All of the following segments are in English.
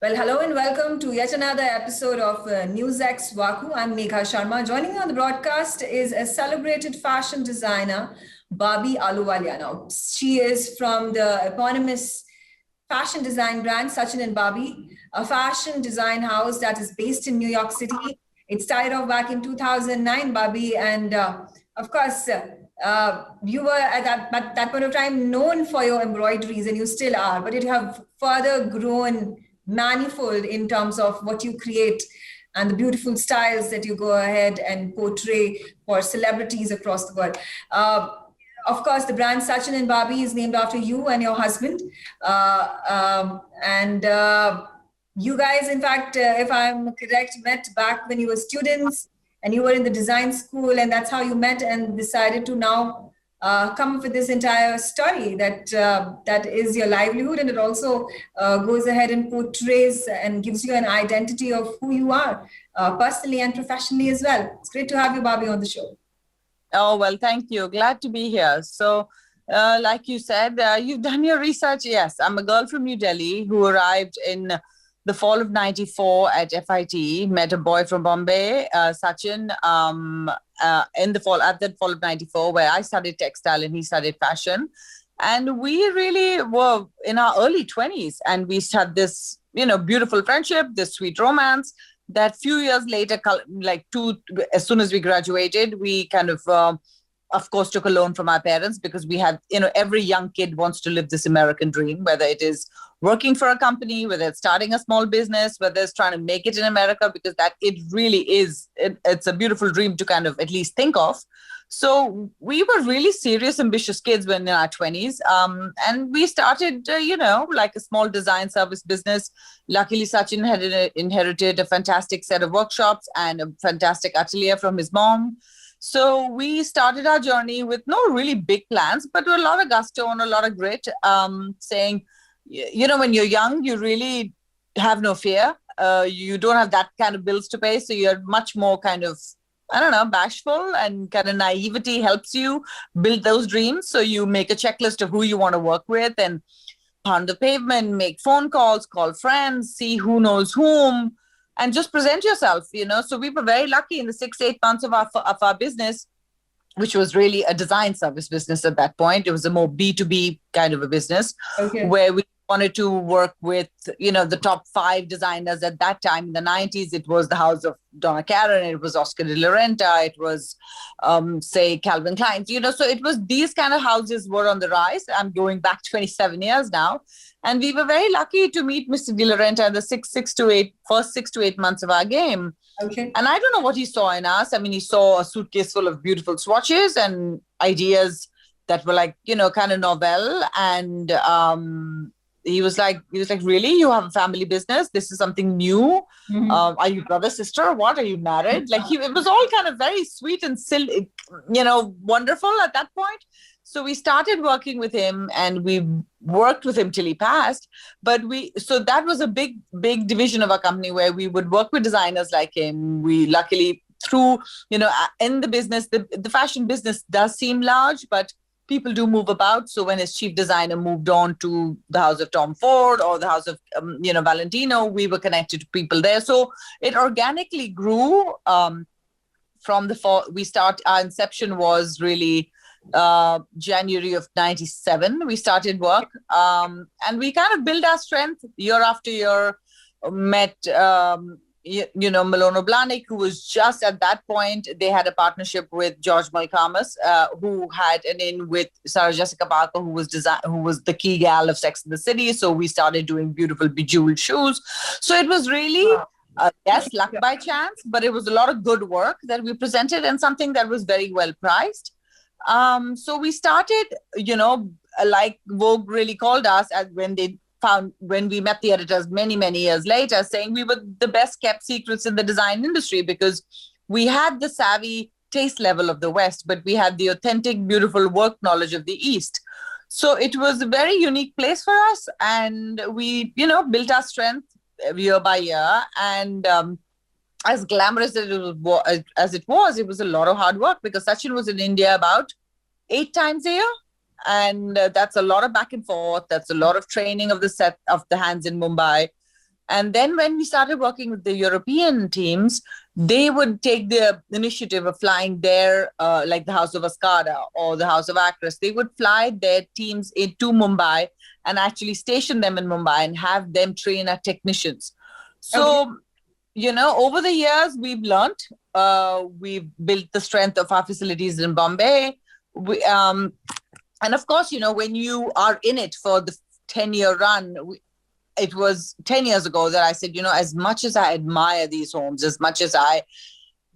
Well, hello and welcome to yet another episode of NewsX Waku. I'm Megha Sharma. Joining me on the broadcast is a celebrated fashion designer, Bobby Aluwalia. Now, she is from the eponymous fashion design brand Sachin and Bobby, a fashion design house that is based in New York City. It started off back in 2009, Bobby, and of course, you were at that point of time known for your embroideries, and you still are, but it have further grown manifold in terms of what you create and the beautiful styles that you go ahead and portray for celebrities across the world. Of course, the brand Sachin and Bobby is named after you and your husband. And You guys, in fact, if I'm correct, met back when you were students and you were in the design school, and that's how you met and decided to now come up with this entire story that is your livelihood, and it also goes ahead and portrays and gives you an identity of who you are personally and professionally as well. It's great to have you, Bobby, on the show. Oh, well, thank you. Glad to be here. Like you said, you've done your research. Yes, I'm a girl from New Delhi who arrived in the fall of 94 at FIT, met a boy from Bombay, Sachin, in the fall, at that fall of 94, where I studied textile and he studied fashion. And we really were in our early 20s, and we had this, beautiful friendship, this sweet romance that few years later, as soon as we graduated, we kind of course, took a loan from our parents because we had, every young kid wants to live this American dream, whether it is working for a company, whether it's starting a small business, whether it's trying to make it in America, because that it really is, it's a beautiful dream to kind of at least think of. So we were really serious, ambitious kids when in our 20s. And we started, like a small design service business. Luckily, Sachin had inherited a fantastic set of workshops and a fantastic atelier from his mom. So we started our journey with no really big plans, but with a lot of gusto and a lot of grit, saying, when you're young, you really have no fear. You don't have that kind of bills to pay. So you're much more kind of, I don't know, bashful, and kind of naivety helps you build those dreams. So you make a checklist of who you want to work with and pound the pavement, make phone calls, call friends, see who knows whom, and just present yourself. So we were very lucky in the 6-8 months of our business, which was really a design service business at that point. It was a more B2B kind of a business, where we wanted to work with, the top 5 designers at that time in the 90s. It was the house of Donna Karan, it was Oscar de la Renta, it was, say, Calvin Klein. So it was these kind of houses were on the rise. I'm going back 27 years now. And we were very lucky to meet Mr. de la Renta in the first 6 to 8 months of our game. Okay. And I don't know what he saw in us. I mean, he saw a suitcase full of beautiful swatches and ideas that were like, kind of novel. And he was like, really? You have a family business? This is something new? Mm-hmm. Are you brother, sister? What? Are you married? Like, it was all kind of very sweet and silly, wonderful at that point. So we started working with him, and we worked with him till he passed. So that was a big division of our company where we would work with designers like him. We luckily through, in the business, the fashion business does seem large, but people do move about. So when his chief designer moved on to the house of Tom Ford or the house of, Valentino, we were connected to people there. So it organically grew from the fall. Our inception was really January of 97. We started work, and we kind of built our strength year after year. Met Milano Blahnik, who was just at that point, they had a partnership with George Malkamas, who had an in with Sarah Jessica Parker, who was the key gal of Sex and the City. So we started doing beautiful bejeweled shoes. So it was really yes, luck by chance, but it was a lot of good work that we presented and something that was very well priced. So we started, like Vogue really called us when we met the editors many, many years later, saying we were the best kept secrets in the design industry because we had the savvy taste level of the West, but we had the authentic, beautiful work knowledge of the East. So it was a very unique place for us. And we, built our strength year by year. And as glamorous as it was a lot of hard work because Sachin was in India about 8 times a year. And that's a lot of back and forth. That's a lot of training of the hands in Mumbai. And then when we started working with the European teams, they would take the initiative of flying their, like the House of Ascada or the House of Actress. They would fly their teams into Mumbai and actually station them in Mumbai and have them train our technicians. So, okay, you know, over the years, we've learned, we've built the strength of our facilities in Bombay. And of course, you know, when you are in it for the 10-year run, it was 10 years ago that I said, you know, as much as I admire these homes, as much as I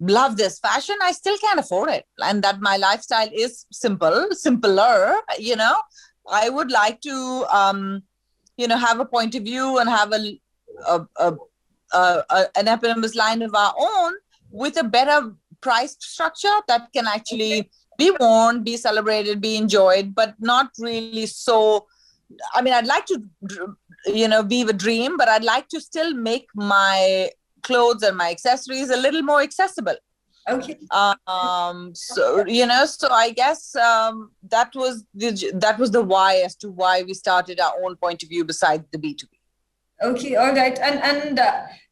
love this fashion, I still can't afford it. And that my lifestyle is simpler, you know. I would like to, you know, have a point of view and have an eponymous line of our own with a better price structure that can actually be worn, be celebrated, be enjoyed, but not really so. I mean, I'd like to, you know, weave a dream, but I'd like to still make my clothes and my accessories a little more accessible. Okay. So, you know, so I guess that was the why as to why we started our own point of view besides the B2B. Okay, all right. And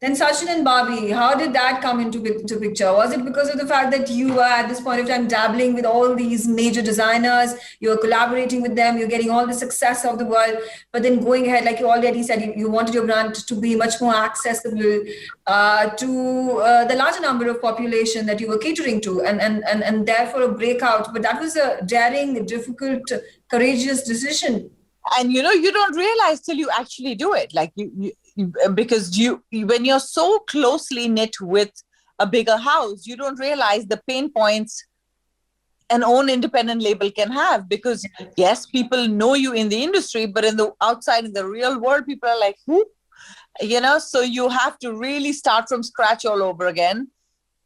then Sachin and Bobby, how did that come into picture? Was it because of the fact that you were at this point of time dabbling with all these major designers, you're collaborating with them, you're getting all the success of the world, but then going ahead, like you already said, you wanted your brand to be much more accessible to the larger number of population that you were catering to, and therefore a breakout. But that was a daring, difficult, courageous decision. And you know, you don't realize till you actually do it, like you because you when you're so closely knit with a bigger house, you don't realize the pain points an own independent label can have. Because yes, people know you in the industry, but in the outside, in the real world, people are like, who? You know, so you have to really start from scratch all over again.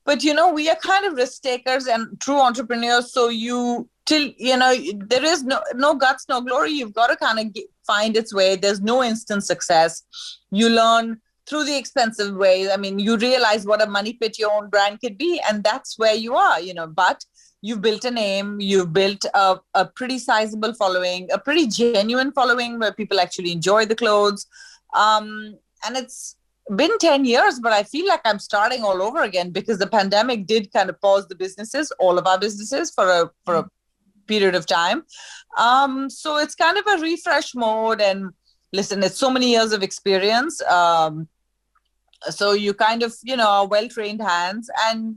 But you know, we are kind of risk takers and true entrepreneurs, so till you know, there is no guts, no glory. You've got to kind of find its way. There's no instant success. You learn through the expensive ways. I mean, you realize what a money pit your own brand could be, and that's where you are, you know. But you've built a name, you've built a pretty sizable following, a pretty genuine following where people actually enjoy the clothes. And it's been 10 years, but I feel like I'm starting all over again, because the pandemic did kind of pause the businesses, all of our businesses, for a period of time. So it's kind of a refresh mode. And listen, it's so many years of experience. So you kind of, you know, are well-trained hands. And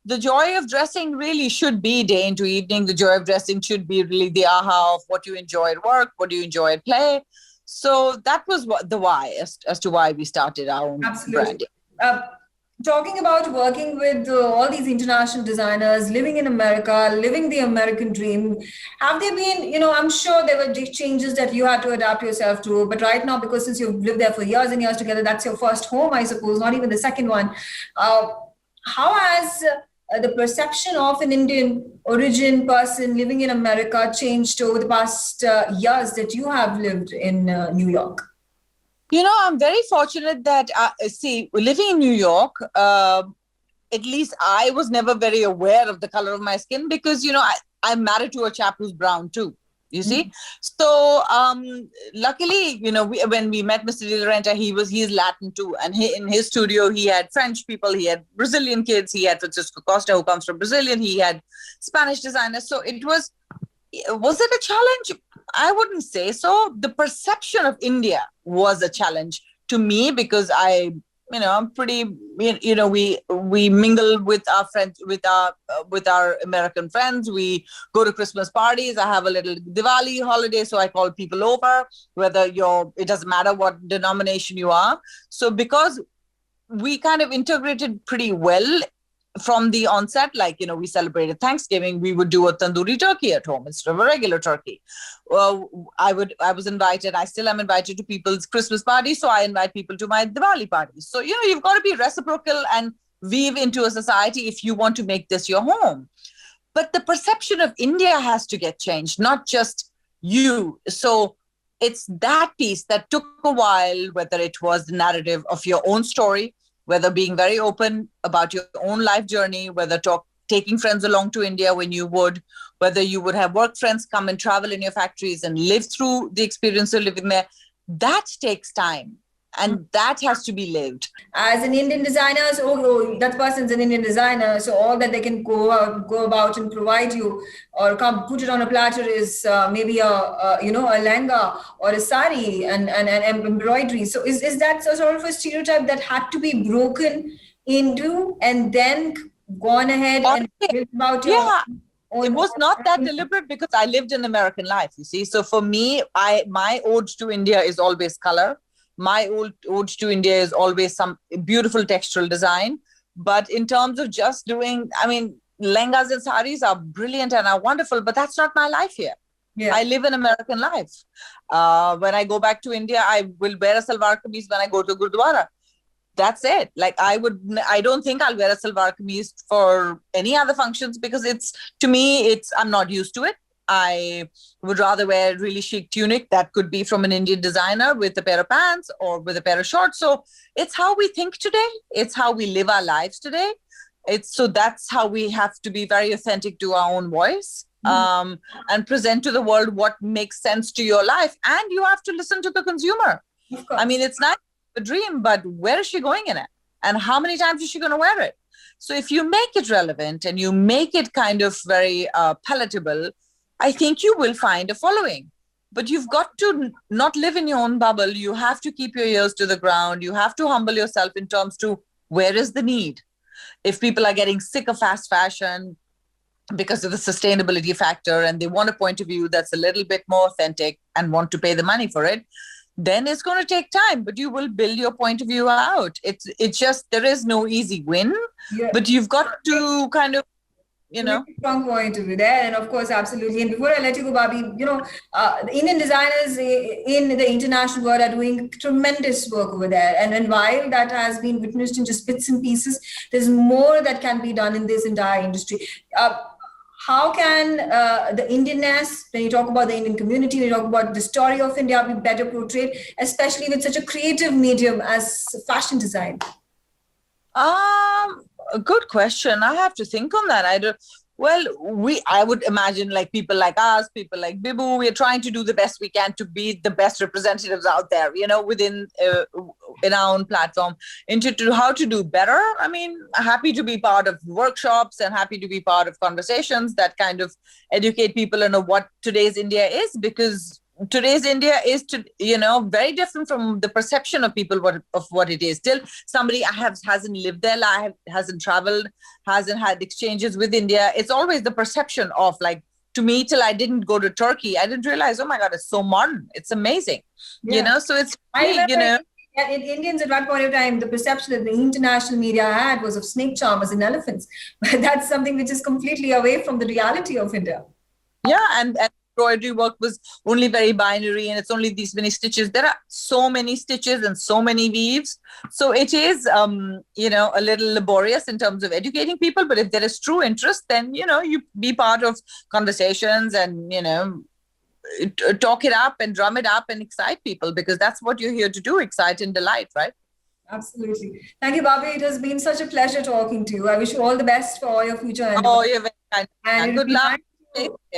the joy of dressing really should be day into evening. The joy of dressing should be really the aha of what you enjoy at work, what do you enjoy at play. So that was the why as to why we started our own branding. Talking about working with all these international designers, living in America, living the American dream, have there been, you know, I'm sure there were changes that you had to adapt yourself to, but right now, because since you've lived there for years and years together, that's your first home, I suppose, not even the second one. How has the perception of an Indian origin person living in America changed over the past years that you have lived in New York? You know, I'm very fortunate that, living in New York, at least I was never very aware of the color of my skin, because, you know, I'm married to a chap who's brown too, you see. Mm-hmm. So luckily, you know, when we met Mr. De La Renta, he's Latin too. And in his studio, he had French people, he had Brazilian kids, he had Francisco Costa, who comes from Brazilian, he had Spanish designers. So was it a challenge? I wouldn't say so. The perception of India was a challenge to me, because I'm pretty, you know, we mingle with our friends, with our American friends. We go to Christmas parties. I have a little Diwali holiday, so I call people over, it doesn't matter what denomination you are. So because we kind of integrated pretty well from the onset, like, you know, we celebrated Thanksgiving, we would do a tandoori turkey at home instead of a regular turkey. I was invited, I still am invited to people's Christmas parties, so I invite people to my Diwali parties. So, you know, you've got to be reciprocal and weave into a society if you want to make this your home. But the perception of India has to get changed, not just you. So it's that piece that took a while, whether it was the narrative of your own story, whether being very open about your own life journey, whether taking friends along to India when you would, whether you would have work friends come and travel in your factories and live through the experience of living there. That takes time. And that has to be lived. As an Indian designer, so that person's an Indian designer, so all that they can go about and provide you or come put it on a platter is maybe a lehenga or a sari and embroidery. So is that sort of a stereotype that had to be broken into and then gone ahead and built about your own? It was not that deliberate because I lived an American life, you see. So for me, my ode to India is always color. My ode to India is always some beautiful textural design. But in terms of just doing, I mean, lehengas and saris are brilliant and are wonderful, but that's not my life here. Yeah. I live an American life. When I go back to India, I will wear a salwar kameez when I go to Gurdwara. That's it. Like I don't think I'll wear a salwar kameez for any other functions because I'm not used to it. I would rather wear a really chic tunic that could be from an Indian designer with a pair of pants or with a pair of shorts. So it's how we think today. It's how we live our lives today. So that's how we have to be very authentic to our own voice and present to the world what makes sense to your life. And you have to listen to the consumer. I mean, it's not a dream, but where is she going in it? And how many times is she going to wear it? So if you make it relevant and you make it kind of very palatable, I think you will find a following. But you've got to not live in your own bubble. You have to keep your ears to the ground. You have to humble yourself in terms to where is the need. If people are getting sick of fast fashion because of the sustainability factor and they want a point of view that's a little bit more authentic and want to pay the money for it, then it's going to take time, but you will build your point of view out. It's just, there is no easy win, but you've got to kind of, strong point of view there. And of course, absolutely. And before I let you go, Bobby, the Indian designers in the international world are doing tremendous work over there. And while that has been witnessed in just bits and pieces, there's more that can be done in this entire industry. How can the Indianness, when you talk about the Indian community, when you talk about the story of India, be better portrayed, especially with such a creative medium as fashion design? A good question. I have to think on that. I would imagine like people like us, people like Bibu, we're trying to do the best we can to be the best representatives out there, within in our own platform into how to do better. I mean, happy to be part of workshops and happy to be part of conversations that kind of educate people on what today's India is, because today's India is, very different from the perception of people of what it is. Still, somebody hasn't lived their life, hasn't traveled, hasn't had exchanges with India. It's always the perception of like, to me, till I didn't go to Turkey, I didn't realize, oh my God, it's so modern. It's amazing. So it's, Indians at one point of time, the perception that the international media had was of snake charmers and elephants. But that's something which is completely away from the reality of India. Yeah, and embroidery work was only very binary and it's only these many stitches. There are so many stitches and so many weaves. So it is, a little laborious in terms of educating people. But if there is true interest, then, you be part of conversations and, talk it up and drum it up and excite people, because that's what you're here to do, excite and delight, right? Absolutely. Thank you, Bobby. It has been such a pleasure talking to you. I wish you all the best for all your future endeavors. Oh, you're very kind. And good luck.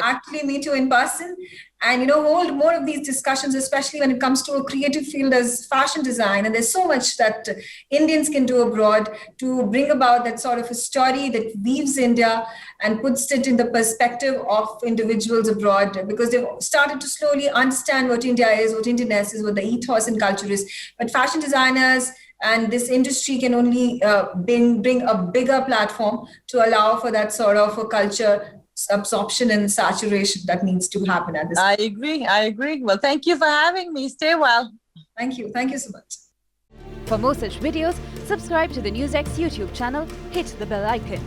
Actually meet you in person and hold more of these discussions, especially when it comes to a creative field as fashion design. And there's so much that Indians can do abroad to bring about that sort of a story that weaves India and puts it in the perspective of individuals abroad, because they've started to slowly understand what India is, what Indianness is, what the ethos and culture is. But fashion designers and this industry can only bring a bigger platform to allow for that sort of a culture absorption and saturation that needs to happen at this time. I agree. Well, thank you for having me. Stay well. Thank you so much. For more such videos, subscribe to the NewsX YouTube channel, hit the bell icon.